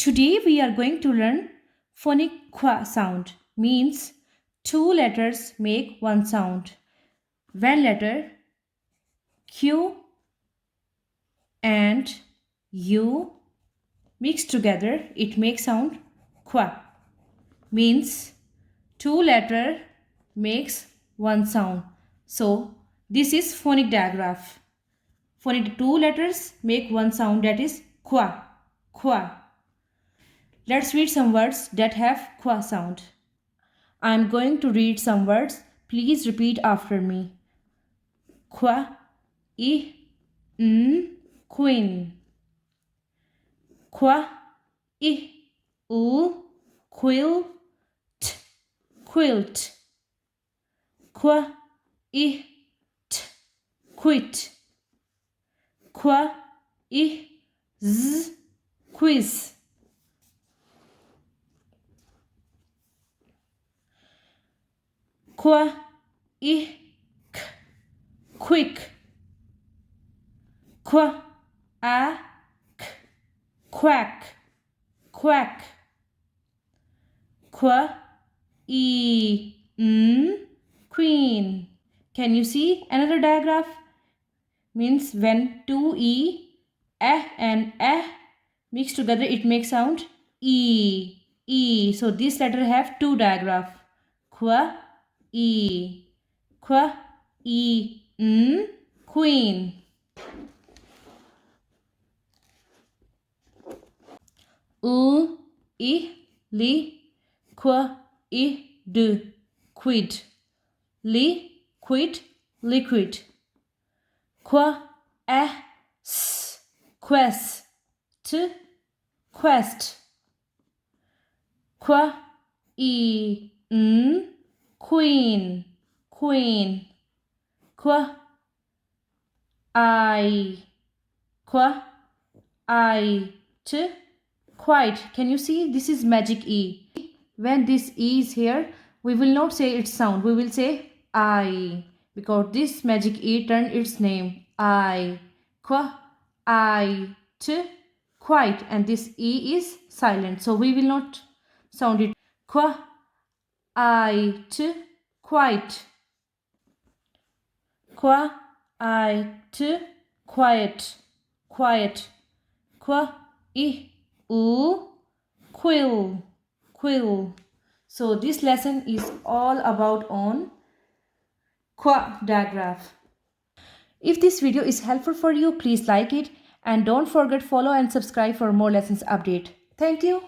Today we are going to learn phonic qua sound. Means two letters make one sound. When letter Q and U mix together, it makes sound qua. Means two letter makes one sound. So this is phonic digraph. Phonic two letters make one sound, that is qua. Qua. Let's read some words that have qua sound. I am going to read some words. Please repeat after me. Qua, I, n, queen. Qua, I, u, quill, t, quilt. Qua, I, t, quit. Qua, I, z, quiz. Qua, I, k, quick. Qua, a, k, quack, quack. Qua, I, n, queen. Can you see another digraph? Means when two e, and mix together, it makes sound e, e. So this letter have two digraph. Qua, e. Qua, I, n, queen. U, I, li, qua, I, d, quid. Li, quid, liquid. Qua, s, quest, quest. Qua, I, n, queen, queen. Qua, I, quite. Can you see? This is magic E. When this E is here, we will not say its sound. We will say I. Because this magic E turned its name. I. Qua, quite. And this E is silent. So we will not sound it. Qua, quite. Qua, quiet, quiet. Qua, quill, quill. So this lesson is all about on qua digraph. If this video is helpful for you, please like it and don't forget follow and subscribe for more lessons update. Thank you.